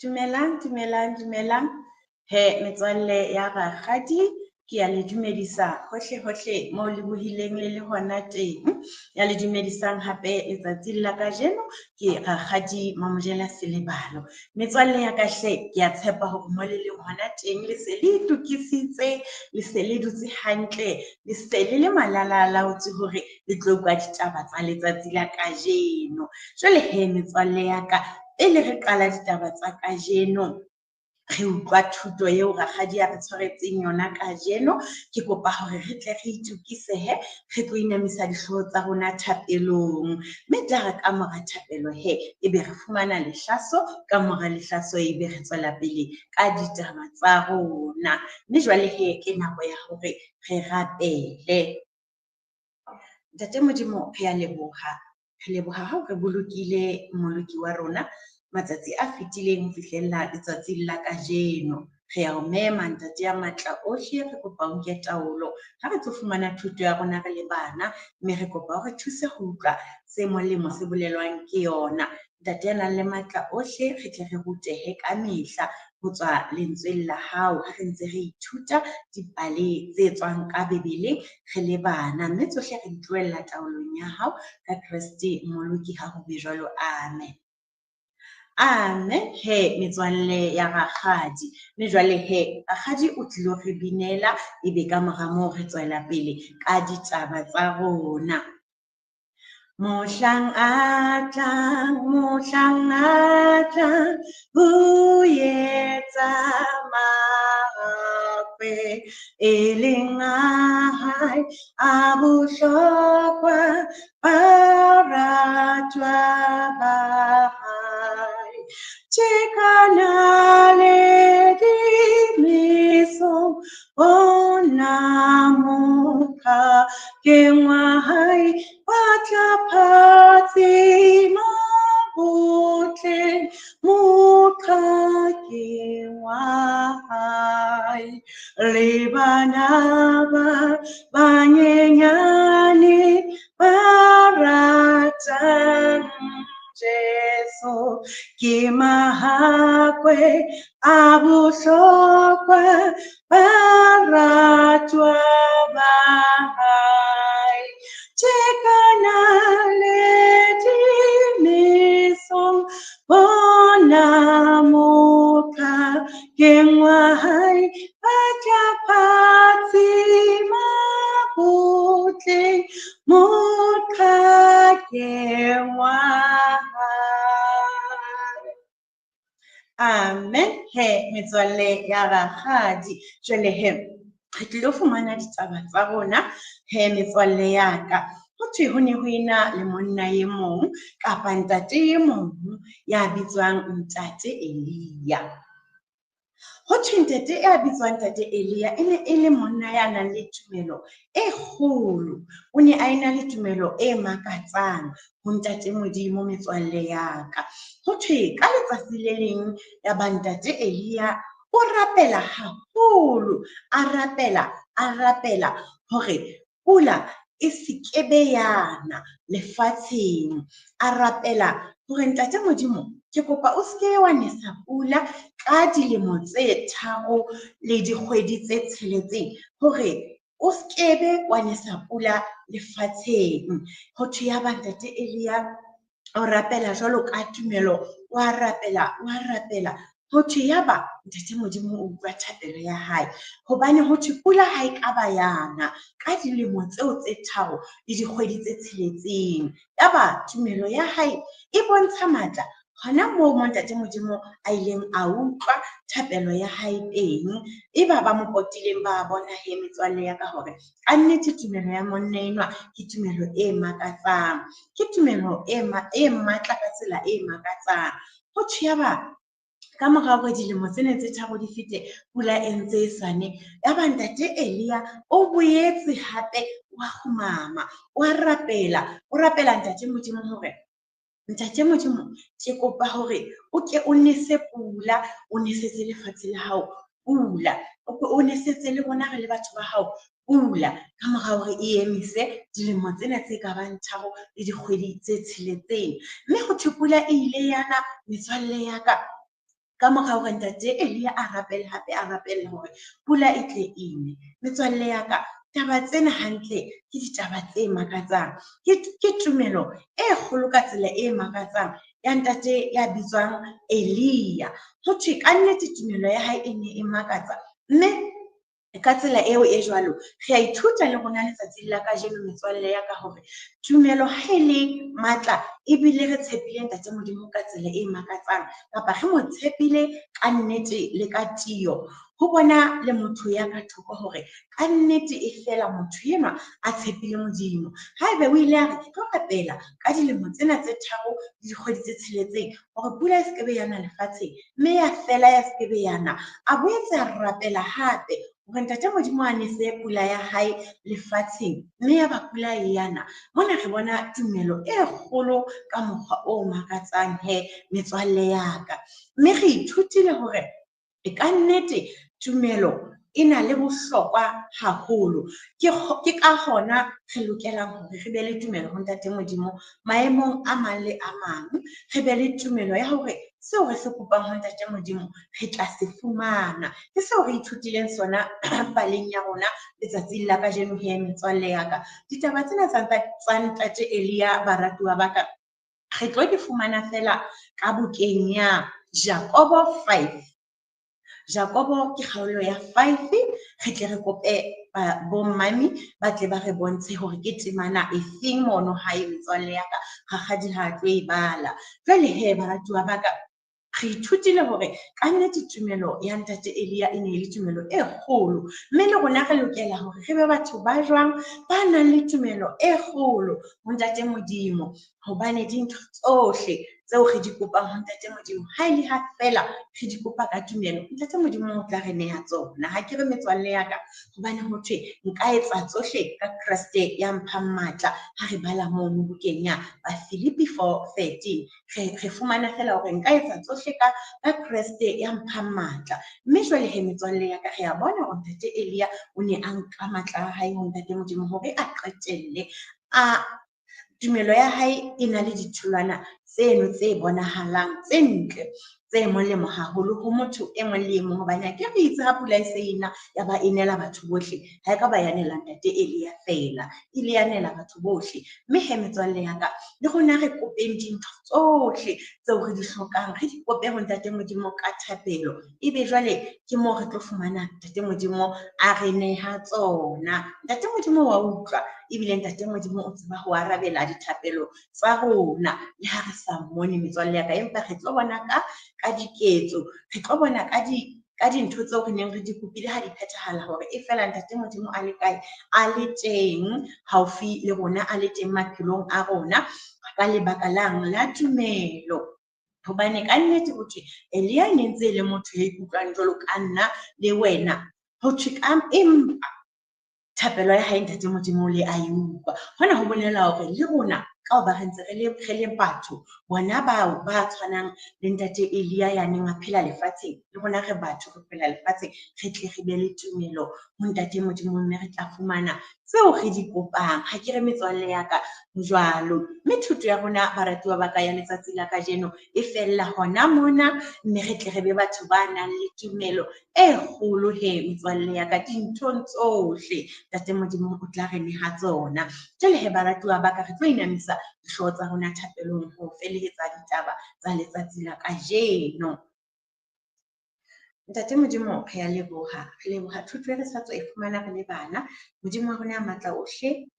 Dumelang. He metswalle ya rakgadi, ke ya le dumedisa hohle mo le bohileng le hona teng. Ya le dumedisang hape letsatsi la kajeno ke rakgadi Mamojela Selebalo. Metswalle ya ka hle, ke a tshepa hore mo le leng hona teng le se le itukisitse, le se le dutse hantle, le se le malalalaotswe hore le tlo utlwa ditaba tsa letsatsi la kajeno. Jwale he metswalle ya ka, pele re qala ditaba tsa kajeno, re utlwa thuto eo rakgadi a re tshwaretseng yona kajeno. Ke kopa hore re tle re itukisehe, re tlo inamisa dihlooho tsa rona thapelong. Mme tla ka mora thapelo ebe re fumana lehlaso, ka mora lehlaso ebe re tswela pele ka ditaba tsa rona. Mme jwale ke nako ya hore re rapele. Ntate Modimo re a leboha. Re leboha ha re bolokile moloki wa rona matsatsi a fetileng ho fihlella letsatsi la kajeno. Re a o mema ntate ya matla ohle, re kopa o nke taolo ha re tlo fumana thuto ya rona re le bana, mme re kopa o re thuse ho utlwa se molemo se bolelwang ke yona. Ntate ya nang le matla ohle, re tle re rutehe ka mehla ho tswa lentsweng la hao ha re ntse re ithuta dipale tse tswang ka Bebeleng re le bana, mme tsohle re di tlohella taolong ya hao ka Kriste moloki ha ho be jwalo. Amen. He metswalle ya rakgadi, mme jwale rakgadi o tlilo re binela, ebe ka mora moo re tswela pele ka ditaba tsa rona. Mohlang a tlang, ho etsa makwe, e leng a hae a bohlokwa, baratwa ba hae. Tekana le dimiso, ona mokha kengwa hae, batla phatsi mabutle, mokha kengwa hae. Le bana ba banyenyane ba ratang Jesu, ke mahakwe a bohlokwa, baratwa ba hae. Tekana le dimisong, bona mokha kengwa hae, batla phatsi mabutle, mokha kengwa hae. Amen. Metswalle ya rakgadi, jwale re tlilo fumana ditaba tsa rona metswalle ya ka. Ho thwe ho ne ho ena le monna e mong kapa ntate e mong ya bitswang ntate Elia. Ho thwe ntate ya bitswang ntate Elia e ne e le monna ya nang le tumelo e kgolo. O ne a ena le tumelo e makatsang ho ntate Modimo metswalle ya ka. Ho thwe ka letsatsi le leng ya ba ntate Elia o rapela haholo, a rapela hore pula e se kebe yana lefatsheng. A rapela hore ntate Modimo, ke kopa o seke wa nesa pula ka dilemo tse 3 le dikgwedi tse 6 hore o skebe wa nesa pula lefatsheng. Ho thwe ya ba ntate Elia o rapela jwalo ka tumelo, wa rapela. Ho thwe ya ba ntate Modimo o utlwa thapelo ya hae, hobane ho thwe pula ha e ka ba yana ka dilemo tseo tse 3 le dikgwedi tse 6. Ya ba tumelo ya hae e bontsha matla hona moo ntate Modimo a ileng a utlwa thapelo ya hae teng. E ba mo potileng ba bona metswalle ya ka hore ka nnete tumelo ya monna enwa ke tumelo e makatsang, ke tumelo e matla ka tsela e makatsang. Ho thwe ya ba ka mora hore dilemo tsena tse 3 di fete, pula e ntse e sane, ya ba ntate Elia o boetse hape wa kgumama, wa rapela. O rapela ntate Modimo hore ntate Modimo, ke kopa hore o ke o nese pula, o nesetse lefatshe la hao pula, o nesetse le rona re le batho ba hao pula, ka mora hore e emise dilemo tsena tse ka bang 3 le dikgwedi tse 6. Mme ho thwe pula e ile yana metswalle ya ka ka mora hore ntate Elia a rapele hape a rapelle hore pula e tle ine. Metswalle ya ka, taba tsena hantle ke ditaba tse makatsang, ke tumelo e kgolo ka tsela e makatsang ya ntate ya bitswang Elia. Ho thwe kannete tumelo ya hae e ne e makatsa, mme ka tsela eo e jwalo re a ithuta le rona letsatsing la kajeno metswalle ya ka hore tumelo ha e le matla ebile re tshepile ntate Modimo ka tsela e makatsang, kapa re mo tshepile ka nnete le ka tiyo, ho bona le motho ya ka thoko hore ka nnete e fela motho enwa a tshepile Modimo. Haebe o ile a re ke tlo rapela ka dilemo tsena tse 3 le dikgwedi tse 6 hore pula e sekebe yana lefatsheng, mme ya fela ya sekebe yana, a boetse a rapela hape hore ntate Modimo a nese pula ya hae lefatsheng, mme ya ba pula e yana. Mona re bona tumelo e kgolo ka mokgwa o makatsang metswalle ya ka, mme re ithutile hore e ka nnete tumelo e na le bohlokwa haholo. Ke ka hona re lokelang hore re be le tumelo ho ntate Modimo maemong a mang le a mang, re be le tumelo ya hore seo re se kopang ho ntate Modimo re tla se fumana. Ke seo re ithutileng sona paleng ya rona letsatsing la kajeno metswalle ya ka. Ditaba tsena tsa ntate Elia, baratuwa ba ka, re tlo di fumana fela ka bukeng ya Jakobo 5. Jakobo ke kgaolo ya 5. Re tle re kope bo mmami ba tle ba re bontshe hore ke temana e feng mono hae metswalle ya ka, rakgadi ha tlo e bala. Jwale baratuwa ba ka, re ithutile hore ka nnete tumelo ya ntate Elia e ne le tumelo e kgolo, mme le rona re lokela hore re be batho ba jwang, ba nang le tumelo e kgolo ho ntate Modimo, hobane dintho tsohle tseo re di kopang ho ntate Modimo ha ele ha fela re di kopa ka tumelo, ntate Modimo o tla re neha tsona. Ha ke re metswalle ya ka, hobane ho thwe nka etsa tsohle ka Kriste ya mphang matla. Ha re bala mono bukeng ya Filipi 4:13, re fumana fela hore nka etsa tsohle ka Kriste ya mphang matla. Mme jwale metswalle ya ka, re a bona hore ntate Elia o ne a nka matla a hae ho ntate Modimo hore a qetelle tumelo ya hae e na le ditholwana tseno tse bonahalang tse ntle, tse molemo haholo ho motho e mong le mong, hobane ke re itse ha pula e se ena ya ba enela batho bohle, ha e ka ba yanela ntate Elia fela, ile yanela batho bohle. Mme metswalle ya ka, le rona re kopeng dintho tsohle tseo re di hlokang, re di kope ho ntate Modimo ka thapelo, ebe jwale ke moo re tlo fumana ntate Modimo a re neha tsona. Ntate Modimo wa utlwa, ebile ntate Modimo o tseba ho arabela dithapelo tsa rona le ha re sa mmone metswalle ya ka, empa re tlo bona ka diketso, re tlo bona ka dintho tseo re neng re di kopile ha di phethahala, hore e fela ntate Modimo a le kae, a le teng haufi le rona, a le teng maphelong a rona ka lebaka lang la tumelo. Hobane ka nnete ho thwe Elia e ne ntse le motho ya ikutlwang jwalo ka nna le wena, ho thwe empa thapelo ya hae ntate Modimo le a utlwa. Hona ho bolela hore le rona ka hoba re ntse re le batho, bona bao ba tshwanang le ntate Elia ya neng a phela lefatsheng, le rona re batho re phela lefatsheng, re tle re be le tumelo ho ntate Modimo, mme re tla fumana tseo re di kopang. Ha ke re metswalle ya ka jwalo, mme thuto ya rona baratuwa ba ka ya letsatsi la kajeno e fella hona mona, mme re tle re be batho ba nang le tumelo e kgolo metswalle ya ka, dinthong tsohle ntate Modimo o tla re neha tsona. Jwale baratuwa ba ka, re tlo inamisa dihlooho tsa rona thapelong ho felehetsa ditaba tsa letsatsi la kajeno. Ntate Modimo re a leboha, re leboha thuto e re sa tswa e fumana re le bana. Modimo wa rona a matla ohle,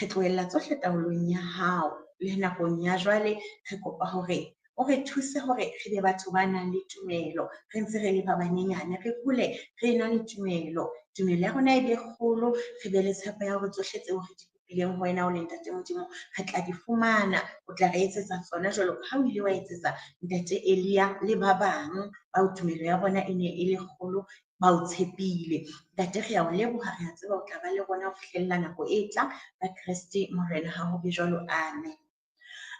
re tlohella tsohle taolong ya hao, le nakong ya jwale re kopa hore o re thuse hore re be batho ba nang le tumelo, re ntse re le ba banyenyane, re hole re na le tumelo ya rona e be kgolo, re be le tshepo ya hore tsohle tseo re di kopileng ho wena o le ntate Modimo re tla di fumana. O tla re etsetsa tsona jwalo ka ha o ile wa etsetsa ntate Elia le ba bang bao tumelo ya bona e ne e le kgolo, ba o tshepile. Ntate re a o leboha, re a tseba o tla ba le rona ho fihlella nako e tlang ka Kriste morena ha ho be jwalo. Amen.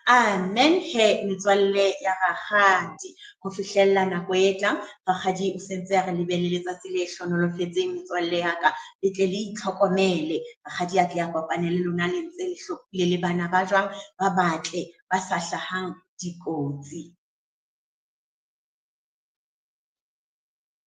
Amen. Metswalle ya rakgadi, ho fihlella nako e tlang, rakgadi o sentse a re lebelele letsatsi le hlonolofetseng metswalle ya ka, le tle le itlhokomele. Rakgadi a tle a kopane le lona le ntse le hlokile le bana ba jwang, ba batle, ba sa hlahang dikotsi.